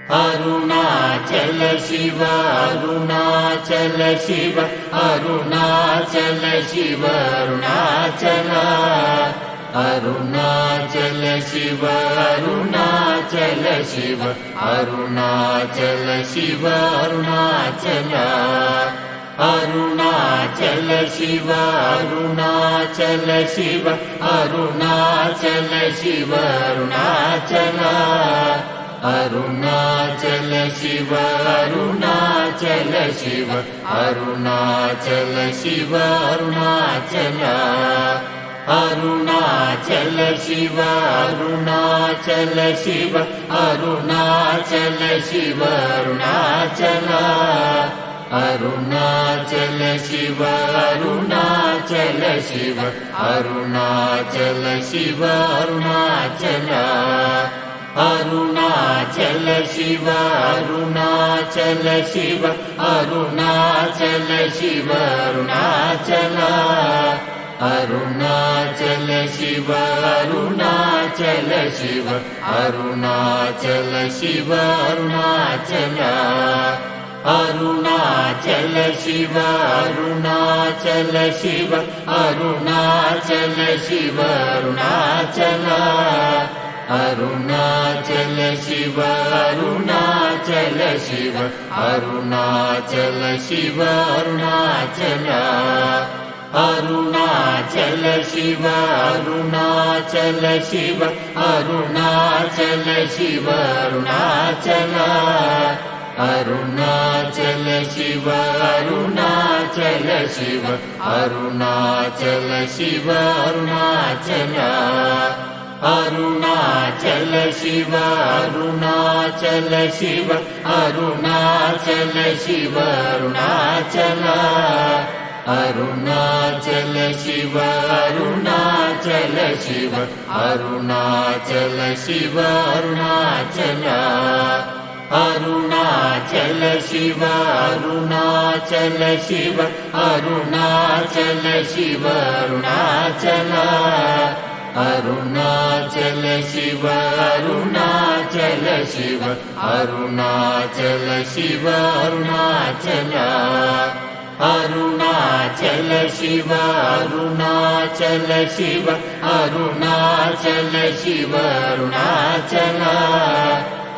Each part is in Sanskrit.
अरुणाचल शिव अरुणाचल शिव अरुणाचल शिव अरुणाचल अरुणाचल शिव अरुणाचल शिव अरुणाचल शिव अरुणाचल अरुणाचल शिव अरुणाचल शिव अरुणाचल शिव अरुणाचल अरुणाचल शिव अरुणाचल शिव अरुणाचल शिव अरुणाचल अरुणाचल शिव अरुणाचल शिव अरुणाचल शिव अरुणाचल अरुणाचल शिव अरुणाचल शिव अरुणाचल शिव अरुणाचल अरुणाचल शिव अरुणाचल शिव अरुणाचल शिव अरुणाचल अरुणाचल शिव अरुणाचल शिव अरुणाचल शिव अरुणाचल अरुणाचल शिव अरुणाचल शिव अरुणाचल शिव अरुणाचल अरुणाचल शिव अरुणाचल शिव अरुणाचल शिव अरुणाचल अरुणाचल शिव अरुणाचल शिव अरुणाचल शिव अरुणाचल अरुणाचल शिव अरुणाचल शिव अरुणाचल शिव अरुणाचल अरुणाचल शिव अरुणाचल शिव अरुणाचल शिव अरुणाचल अरुणाचल शिव अरुणाचल शिव अरुणाचल शिव अरुणाचल अरुणाचल शिव अरुणाचल शिव अरुणाचल शिव अरुणाचल अरुणाचल शिव अरुणाचल शिव अरुणाचल शिव अरुणाचल अरुणाचल शिव अरुणाचल शिव अरुणाचल शिव अरुणाचल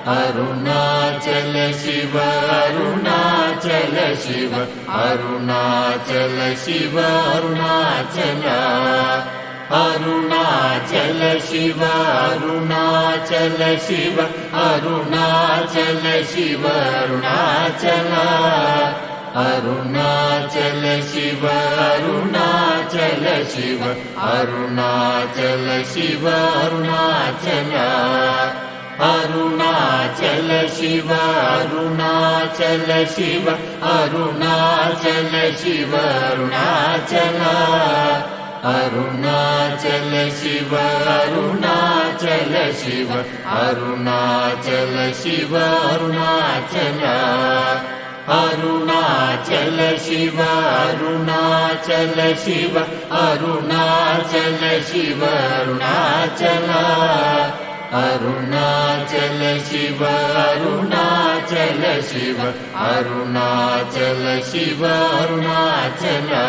अरुणाचल शिव अरुणाचल शिव अरुणाचल शिव अरुणाचल अरुणाचल शिव अरुणाचल शिव अरुणाचल शिव अरुणाचल अरुणाचल शिव अरुणाचल शिव अरुणाचल शिव अरुणाचल अरुणाचल शिव अरुणाचल शिव अरुणाचल शिव अरुणाचल अरुणाचल शिव अरुणाचल शिव अरुणाचल शिव अरुणाचल अरुणाचल शिव अरुणाचल शिव अरुणाचल शिव अरुणाचल अरुणाचल शिव अरुणाचल शिव अरुणाचल शिव अरुणाचल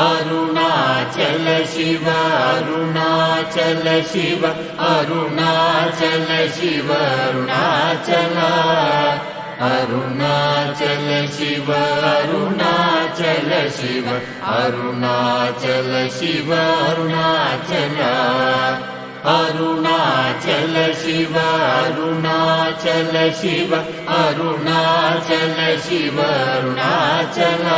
अरुणाचल शिव अरुणाचल शिव अरुणाचल शिव अरुणाचल अरुणाचल शिव अरुणाचल शिव अरुणाचल शिव अरुणाचल अरुणाचल शिव अरुणाचल शिव अरुणाचल शिव अरुणाचल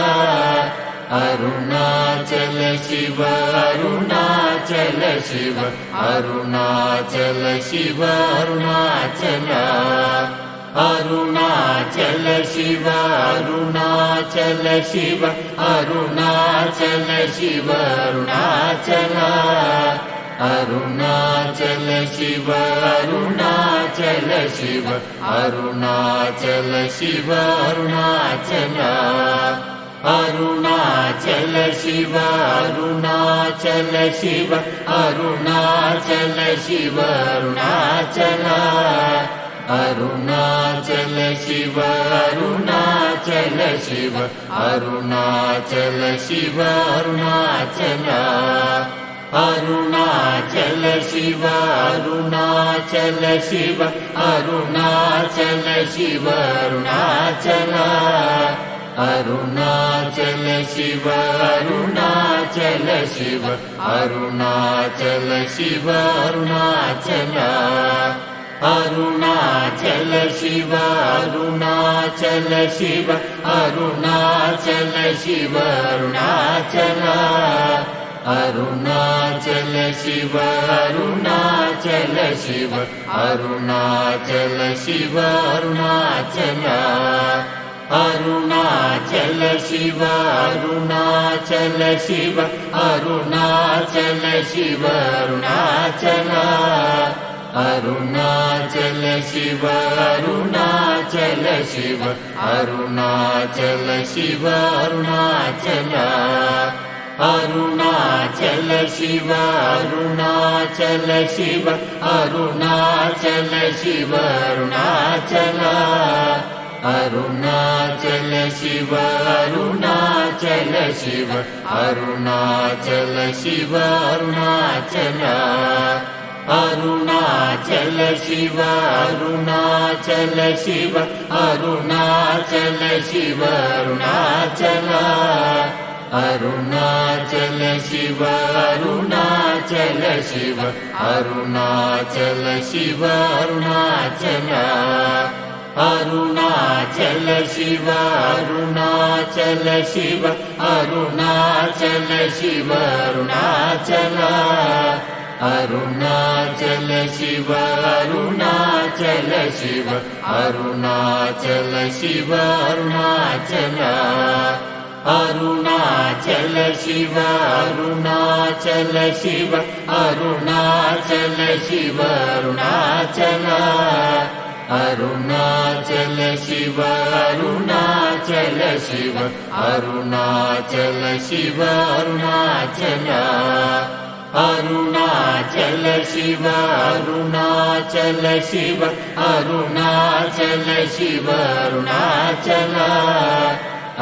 अरुणाचल शिव अरुणाचल शिव अरुणाचल शिव अरुणाचल अरुणाचल शिव अरुणाचल शिव अरुणाचल शिव अरुणाचल अरुणाचल शिव अरुणाचल शिव अरुणाचल शिव अरुणाचल अरुणाचल शिव अरुणाचल शिव अरुणाचल शिव अरुणाचल अरुणाचल शिव अरुणाचल शिव अरुणाचल शिव अरुणाचल अरुणाचल शिव अरुणाचल शिव अरुणाचल शिव अरुणाचल अरुणाचल शिव अरुणाचल शिव अरुणाचल शिव अरुणाचल अरुणाचल शिव अरुणाचल शिव अरुणाचल शिव अरुणाचल अरुणाचल शिव अरुणाचल शिव अरुणाचल शिव अरुणाचल अरुणाचल शिव अरुणाचल शिव अरुणाचल शिव अरुणाचल अरुणाचल शिव अरुणाचल शिव अरुणाचल शिव अरुणाचल अरुणाचल शिव अरुणाचल शिव अरुणाचल शिव अरुणाचल अरुणाचल शिव अरुणाचल शिव अरुणाचल शिव अरुणाचल अरुणाचल शिव अरुणाचल शिव अरुणाचल शिव अरुणाचल अरुणाचल शिव अरुणाचल शिव अरुणाचल शिव अरुणाचल अरुणाचल शिव अरुणाचल शिव अरुणाचल शिव अरुणाचल अरुणाचल शिव अरुणाचल शिव अरुणाचल शिव अरुणाचल अरुणाचल शिव अरुणाचल शिव अरुणाचल शिव अरुणाचल अरुणाचल शिव अरुणाचल शिव अरुणाचल शिव अरुणाचल अरुणाचल शिव अरुणाचल शिव अरुणाचल शिव अरुणाचल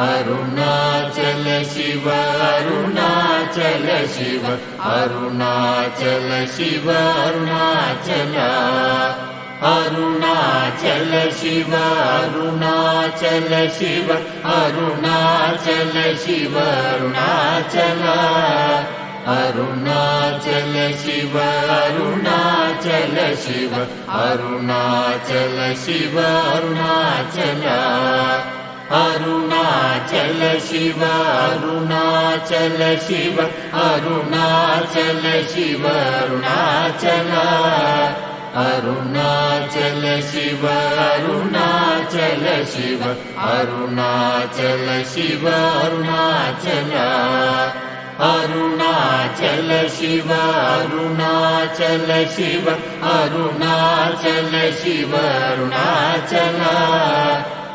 अरुणाचल शिव अरुणाचल शिव अरुणाचल शिव अरुणाचल अरुणाचल शिव अरुणाचल शिव अरुणाचल शिव अरुणाचल अरुणाचल शिव अरुणाचल शिव अरुणाचल शिव अरुणाचल अरुणाचल शिव अरुणाचल शिव अरुणाचल शिव अरुणाचल अरुणाचल शिव अरुणाचल शिव अरुणाचल शिव अरुणाचल अरुणाचल शिव अरुणाचल शिव अरुणाचल शिव अरुणाचल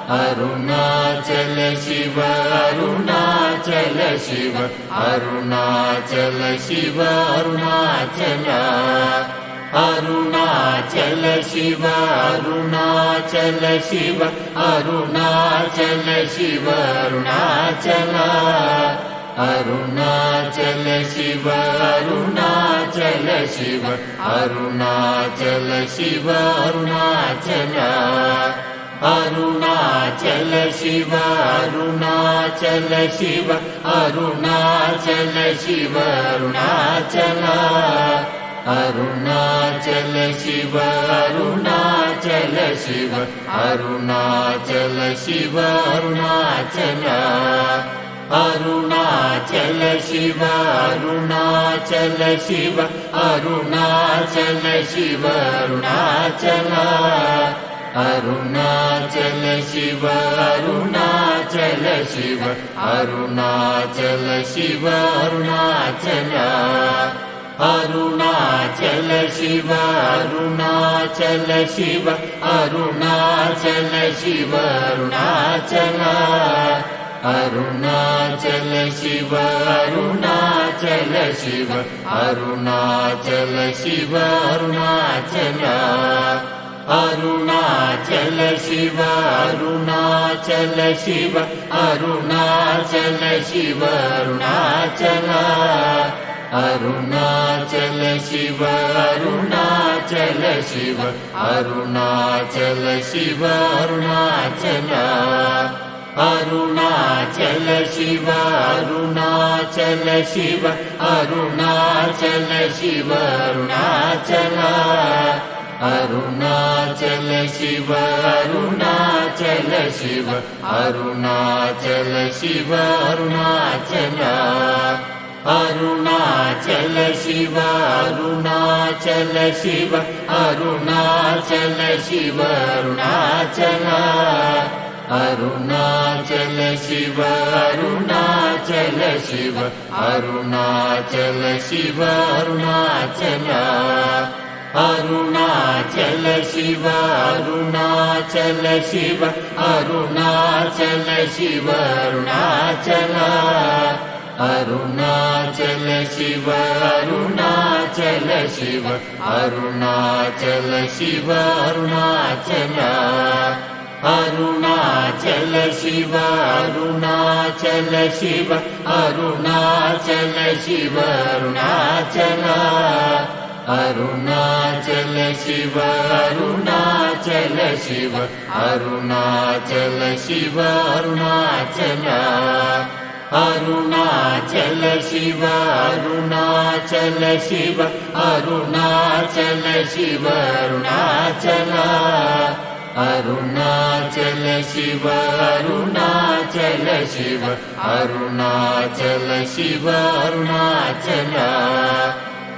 अरुणाचल शिव अरुणाचल शिव अरुणाचल शिव अरुणाचल अरुणाचल शिव अरुणाचल शिव अरुणाचल शिव अरुणाचल अरुणाचल शिव अरुणाचल शिव अरुणाचल शिव अरुणाचल अरुणाचल शिव अरुणाचल शिव अरुणाचल शिव अरुणाचल अरुणाचल शिव अरुणाचल शिव अरुणाचल शिव अरुणाचल अरुणाचल शिव अरुणाचल शिव अरुणाचल शिव अरुणाचल अरुणाचल शिव अरुणाचल शिव अरुणाचल शिव अरुणाचल अरुणाचल शिव अरुणाचल शिव अरुणाचल शिव अरुणाचल अरुणाचल शिव अरुणाचल शिव अरुणाचल शिव अरुणाचल अरुणाचल शिव अरुणाचल शिव अरुणाचल शिव अरुणाचल अरुणाचल शिव अरुणाचल शिव अरुणाचल शिव अरुणाचल अरुणाचल शिव अरुणाचल शिव अरुणाचल शिव अरुणाचल अरुणाचल शिव अरुणाचल शिव अरुणाचल शिव अरुणाचल अरुणाचल शिव अरुणाचल शिव अरुणाचल शिव अरुणाचल अरुणाचल शिव अरुणाचल शिव अरुणाचल शिव अरुणाचल अरुणाचल शिव अरुणाचल शिव अरुणाचल शिव अरुणाचल अरुणाचल शिव अरुणाचल शिव अरुणाचल शिव अरुणाचल अरुणाचल शिव अरुणाचल शिव अरुणाचल शिव अरुणाचल अरुणाचल शिव अरुणाचल शिव अरुणाचल शिव अरुणाचल अरुणाचल शिव अरुणाचल शिव अरुणाचल शिव अरुणाचल अरुणाचल शिव अरुणाचल शिव अरुणाचल शिव अरुणाचल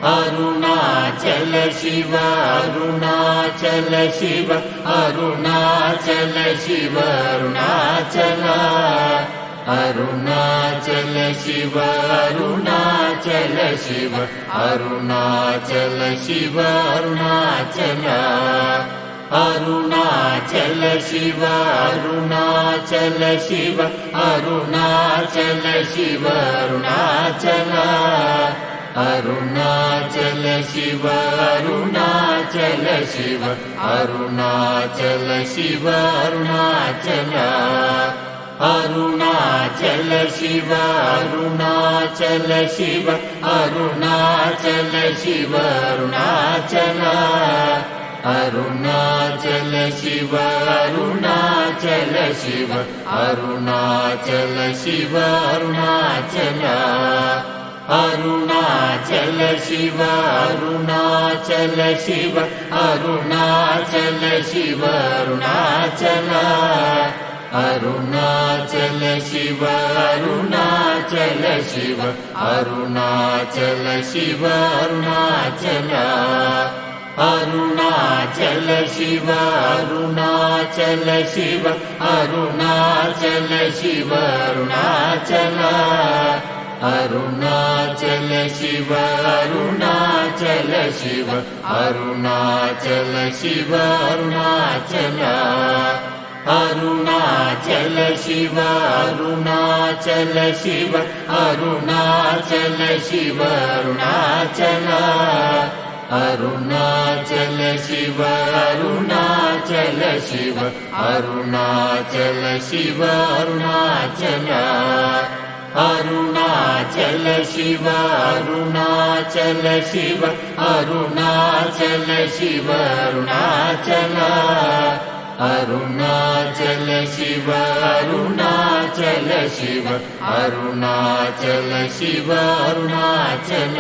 अरुणाचल शिव अरुणाचल शिव अरुणाचल शिव अरुणाचल अरुणाचल शिव अरुणाचल शिव अरुणाचल शिव अरुणाचल अरुणाचल शिव अरुणाचल शिव अरुणाचल शिव अरुणाचल अरुणाचल शिव अरुणाचल शिव अरुणाचल शिव अरुणाचल अरुणाचल शिव अरुणाचल शिव अरुणाचल शिव अरुणाचल अरुणाचल शिव अरुणाचल शिव अरुणाचल शिव अरुणाचल अरुणाचल शिव अरुणाचल शिव अरुणाचल शिव अरुणाचल अरुणाचल शिव अरुणाचल शिव अरुणाचल शिव अरुणाचल अरुणाचल शिव अरुणाचल शिव अरुणाचल शिव अरुणाचल अरुणाचल शिव अरुणाचल शिव अरुणाचल शिव अरुणाचल अरुणाचल शिव अरुणाचल शिव अरुणाचल शिव अरुणाचल अरुणाचल शिव अरुणाचल शिव अरुणाचल शिव अरुणाचल अरुणाचल शिव अरुणाचल शिव अरुणाचल शिव अरुणाचल अरुणाचल शिव अरुणाचल शिव अरुणाचल शिव अरुणाचल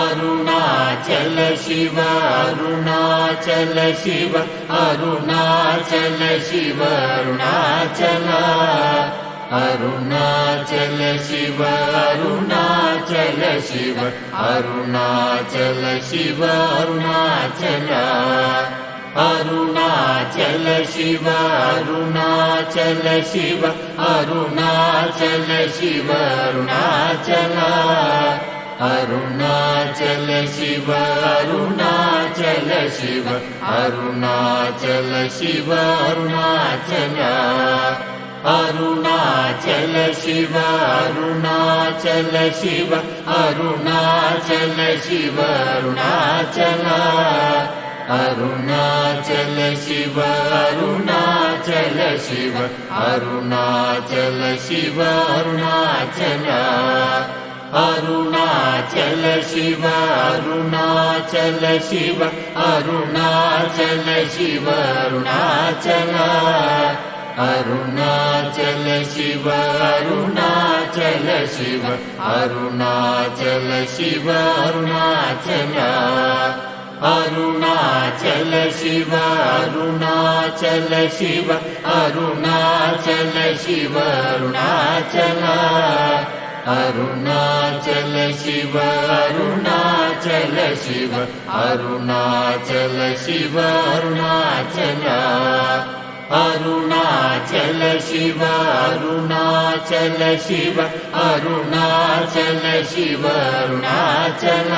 अरुणाचल शिव अरुणाचल शिव अरुणाचल शिव अरुणाचल अरुणाचल शिव अरुणाचल शिव अरुणाचल शिव अरुणाचल अरुणाचल शिव अरुणाचल शिव अरुणाचल शिव अरुणाचल अरुणाचल शिव अरुणाचल शिव अरुणाचल शिव अरुणाचल अरुणाचल शिव अरुणाचल शिव अरुणाचल शिव अरुणाचल अरुणाचल शिव अरुणाचल शिव अरुणाचल शिव अरुणाचल अरुणाचल शिव अरुणाचल शिव अरुणाचल शिव अरुणाचल अरुणाचल शिव अरुणाचल शिव अरुणाचल शिव अरुणाचल अरुणाचल शिव अरुणाचल शिव अरुणाचल शिव अरुणाचल अरुणाचल शिव अरुणाचल शिव अरुणाचल शिव अरुणाचल अरुणाचल शिव अरुणाचल शिव अरुणाचल शिव अरुणाचल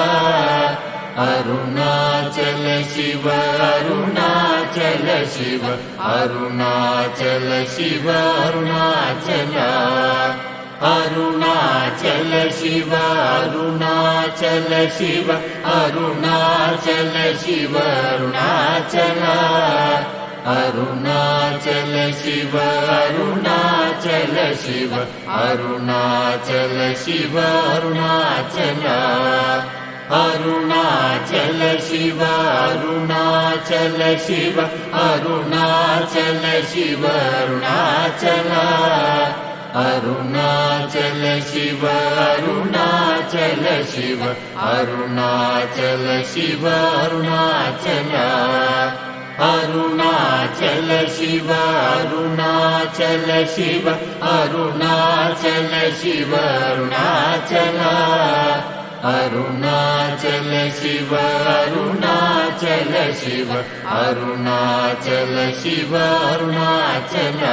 अरुणाचल शिव अरुणाचल शिव अरुणाचल शिव अरुणाचल अरुणाचल शिव अरुणाचल शिव अरुणाचल शिव अरुणाचल अरुणाचल शिव अरुणाचल शिव अरुणाचल शिव अरुणाचल अरुणाचल शिव अरुणाचल शिव अरुणाचल शिव अरुणाचल अरुणाचल शिव अरुणाचल शिव अरुणाचल शिव अरुणाचल अरुणाचल शिव अरुणाचल शिव अरुणाचल शिव अरुणाचल अरुणाचल शिव अरुणाचल शिव अरुणाचल शिव अरुणाचल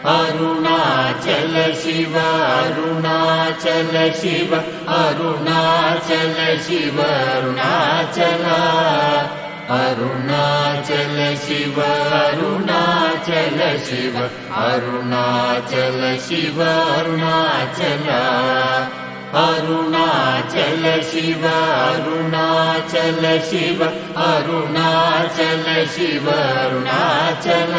अरुणाचल शिव अरुणाचल शिव अरुणाचल शिव अरुणाचल अरुणाचल शिव अरुणाचल शिव अरुणाचल शिव अरुणाचल अरुणाचल शिव अरुणाचल शिव अरुणाचल शिव अरुणाचल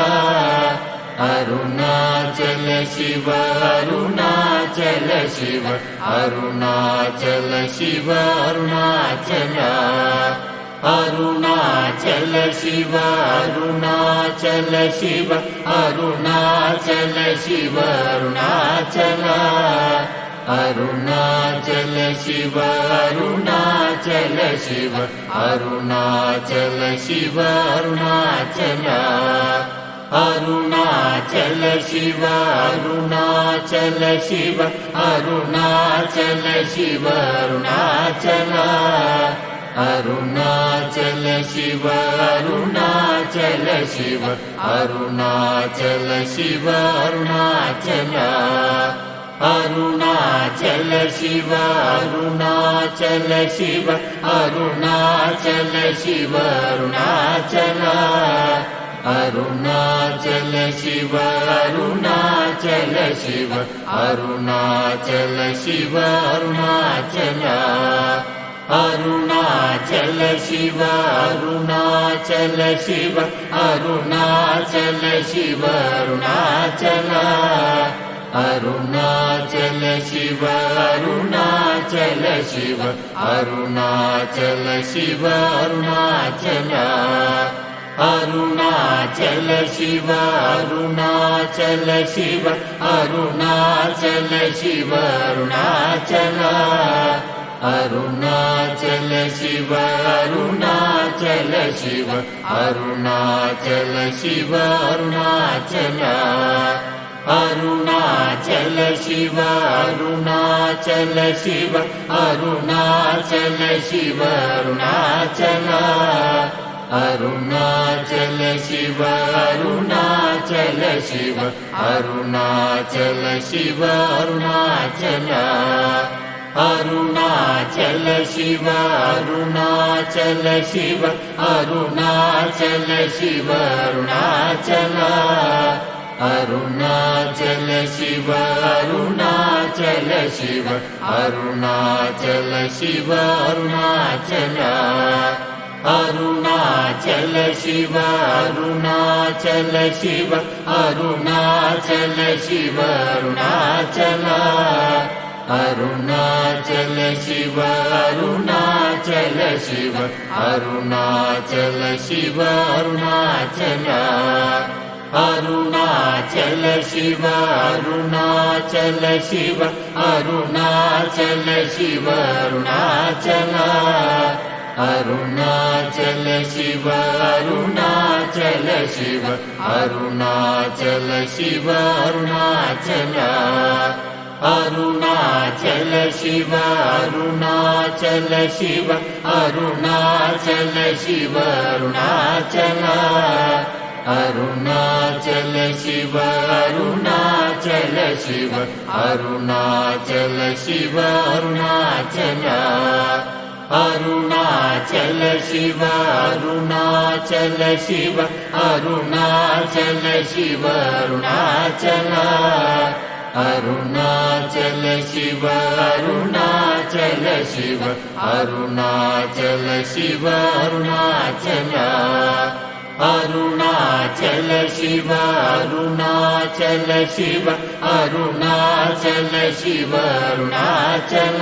अरुणाचल शिव अरुणाचल शिव अरुणाचल शिव अरुणाचल अरुणाचल शिव अरुणाचल शिव अरुणाचल शिव अरुणाचल अरुणाचल शिव अरुणाचल शिव अरुणाचल शिव अरुणाचल अरुणाचल शिव अरुणाचल शिव अरुणाचल शिव अरुणाचल अरुणाचल शिव अरुणाचल शिव अरुणाचल शिव अरुणाचल अरुणाचल शिव अरुणाचल शिव अरुणाचल शिव अरुणाचल अरुणाचल शिव अरुणाचल शिव अरुणाचल शिव अरुणाचल अरुणाचल शिव अरुणाचल शिव अरुणाचल शिव अरुणाचल अरुणाचल शिव अरुणाचल शिव अरुणाचल शिव अरुणाचल अरुणाचल शिव अरुणाचल शिव अरुणाचल शिव अरुणाचल अरुणाचल शिव अरुणाचल शिव अरुणाचल शिव अरुणाचल अरुणाचल शिव अरुणाचल शिव अरुणाचल शिव अरुणाचल अरुणाचल शिव अरुणाचल शिव अरुणाचल शिव अरुणाचल अरुणाचल शिव अरुणाचल शिव अरुणाचल शिव अरुणाचल अरुणाचल शिव अरुणाचल शिव अरुणाचल शिव अरुणाचल अरुणाचल शिव अरुणाचल शिव अरुणाचल शिव अरुणाचल अरुणाचल शिव अरुणाचल शिव अरुणाचल शिव अरुणाचल अरुणाचल शिव अरुणाचल शिव अरुणाचल शिव अरुणाचल अरुणाचल शिव अरुणाचल शिव अरुणाचल शिव अरुणाचल अरुणाचल शिव अरुणाचल शिव अरुणाचल शिव अरुणाचल अरुणाचल शिव अरुणाचल शिव अरुणाचल शिव अरुणाचल अरुणाचल शिव अरुणाचल शिव अरुणाचल शिव अरुणाचल अरुणाचल शिव अरुणाचल शिव अरुणाचल शिव अरुणाचल अरुणाचल शिव अरुणाचल शिव अरुणाचल शिव अरुणाचल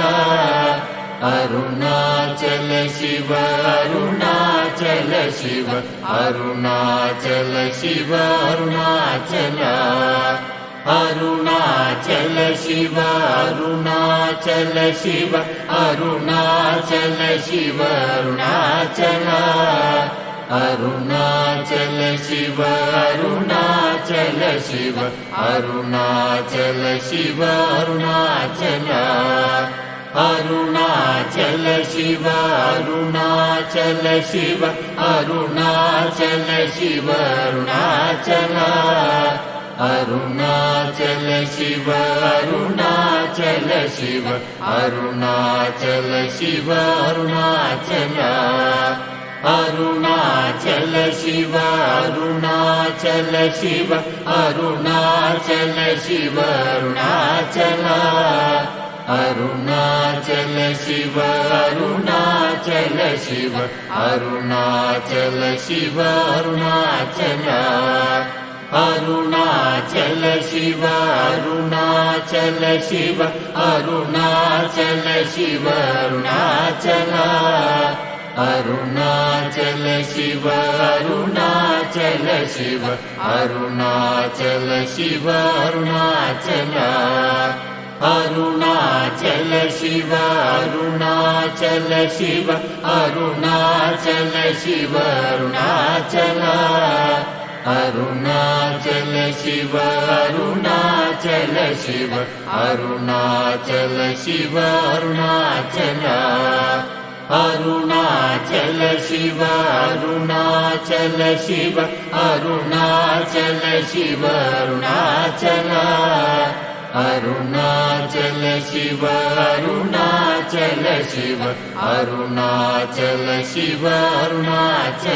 अरुणाचल शिव अरुणाचल शिव अरुणाचल शिव अरुणाचल अरुणाचल शिव अरुणाचल शिव अरुणाचल शिव अरुणाचल अरुणाचल शिव अरुणाचल शिव अरुणाचल शिव अरुणाचल अरुणाचल शिव अरुणाचल शिव अरुणाचल शिव अरुणाचल अरुणाचल शिव अरुणाचल शिव अरुणाचल शिव अरुणाचल अरुणाचल शिव अरुणाचल शिव अरुणाचल शिव अरुणाचल अरुणाचल शिव अरुणाचल शिव अरुणाचल शिव अरुणाचल अरुणाचल शिव अरुणाचल शिव अरुणाचल शिव अरुणाचल अरुणाचल शिव अरुणाचल शिव अरुणाचल शिव अरुणाचल अरुणाचल शिव अरुणाचल शिव अरुणाचल शिव अरुणाचल अरुणाचल शिव अरुणाचल शिव अरुणाचल शिव अरुणाचल अरुणाचल शिव अरुणाचल शिव अरुणाचल शिव अरुणाचल अरुणाचल शिव अरुणाचल शिव अरुणाचल शिव अरुणाचल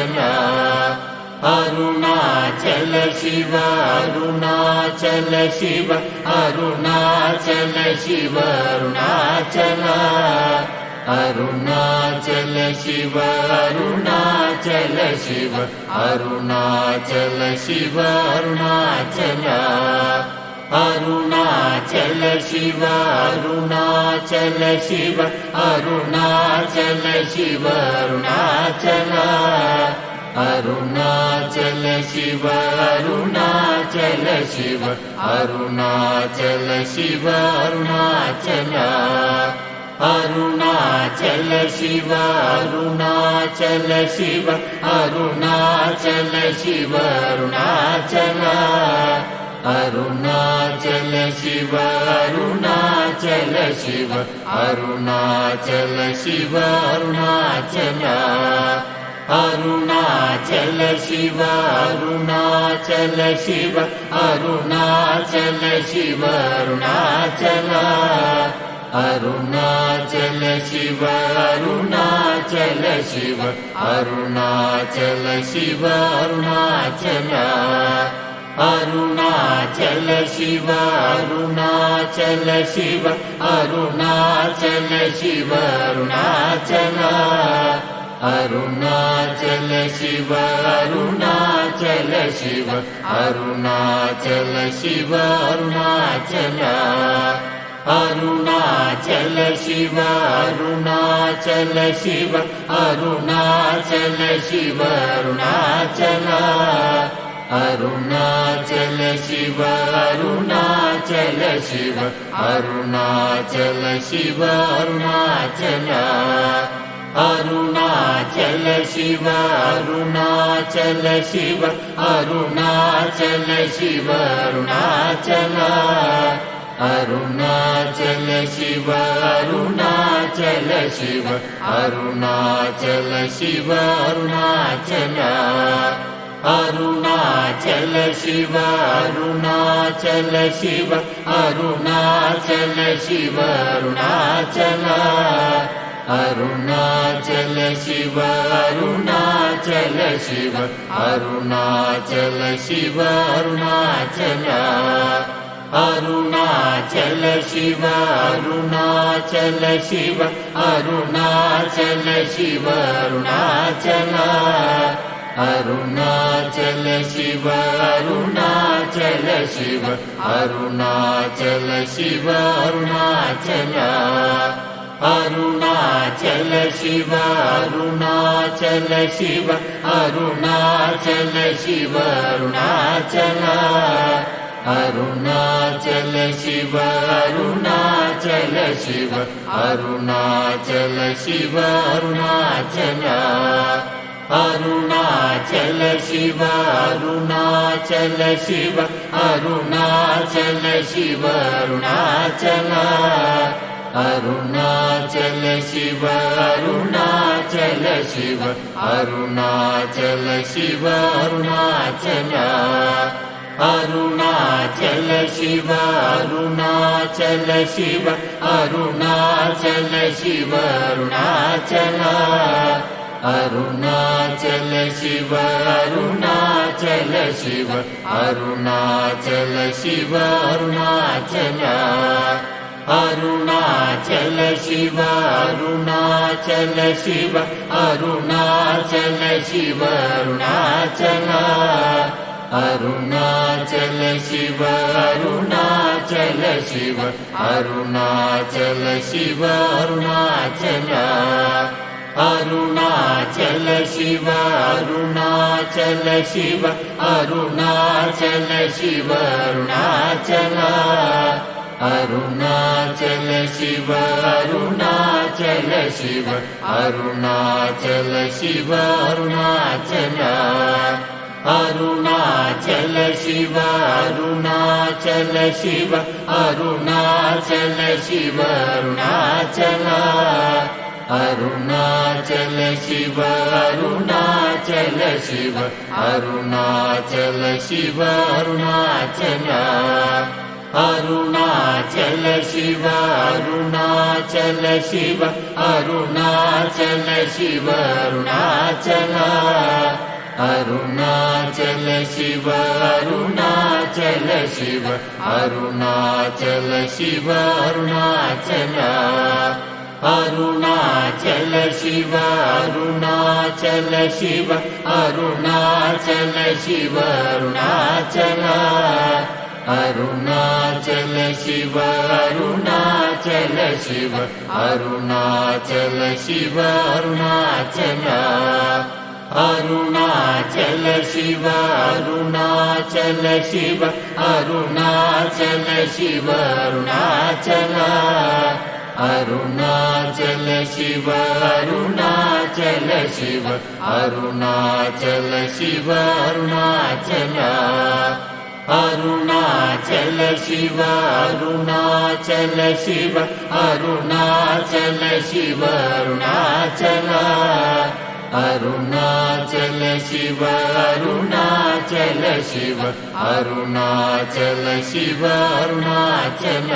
अरुणाचल शिव अरुणाचल शिव अरुणाचल शिव अरुणाचल अरुणाचल शिव अरुणाचल शिव अरुणाचल शिव अरुणाचल अरुणाचल शिव अरुणाचल शिव अरुणाचल शिव अरुणाचल अरुणाचल शिव अरुणाचल शिव अरुणाचल शिव अरुणाचल अरुणाचल शिव अरुणाचल शिव अरुणाचल शिव अरुणाचल अरुणाचल शिव अरुणाचल शिव अरुणाचल शिव अरुणाचल अरुणाचल शिव अरुणाचल शिव अरुणाचल शिव अरुणाचल अरुणाचल शिव अरुणाचल शिव अरुणाचल शिव अरुणाचल अरुणाचल शिव अरुणाचल शिव अरुणाचल शिव अरुणाचल अरुणाचल शिव अरुणाचल शिव अरुणाचल शिव अरुणाचल अरुणाचल शिव अरुणाचल शिव अरुणाचल शिव अरुणाचल अरुणाचल शिव अरुणाचल शिव अरुणाचल शिव अरुणाचल अरुणाचल शिव अरुणाचल शिव अरुणाचल शिव अरुणाचल अरुणाचल शिव अरुणाचल शिव अरुणाचल शिव अरुणाचल अरुणाचल शिव अरुणाचल शिव अरुणाचल शिव अरुणाचल अरुणाचल शिव अरुणाचल शिव अरुणाचल शिव अरुणाचल अरुणाचल शिव अरुणाचल शिव अरुणाचल शिव अरुणाचल अरुणाचल शिव अरुणाचल शिव अरुणाचल शिव अरुणाचल अरुणाचल शिव अरुणाचल शिव अरुणाचल शिव अरुणाचल अरुणाचल शिव अरुणाचल शिव अरुणाचल शिव अरुणाचल अरुणाचल शिव अरुणाचल शिव अरुणाचल शिव अरुणाचल अरुणाचल शिव अरुणाचल शिव अरुणाचल शिव अरुणाचल अरुणाचल शिव अरुणाचल शिव अरुणाचल शिव अरुणाचल अरुणाचल शिव अरुणाचल शिव अरुणाचल शिव अरुणाचल अरुणाचल शिव अरुणाचल शिव अरुणाचल शिव अरुणाचल अरुणाचल शिव अरुणाचल शिव अरुणाचल शिव अरुणाचल अरुणाचल शिव अरुणाचल शिव अरुणाचल शिव अरुणाचल अरुणाचल शिव अरुणाचल शिव अरुणाचल शिव अरुणाचल अरुणाचल शिव अरुणाचल शिव अरुणाचल शिव अरुणाचल अरुणाचल शिव अरुणाचल शिव अरुणाचल शिव अरुणाचल अरुणाचल शिव अरुणाचल शिव अरुणाचल शिव अरुणाचल अरुणाचल शिव अरुणाचल शिव अरुणाचल शिव अरुणाचल अरुणाचल शिव अरुणाचल शिव अरुणाचल शिव अरुणाचल अरुणाचल शिव अरुणाचल शिव अरुणाचल शिव अरुणाचल अरुणाचल शिव अरुणाचल शिव अरुणाचल शिव अरुणाचल अरुणाचल शिव अरुणाचल शिव अरुणाचल शिव अरुणाचल अरुणाचल शिव अरुणाचल शिव अरुणाचल शिव अरुणाचल अरुणाचल शिव अरुणाचल शिव अरुणाचल शिव अरुणाचल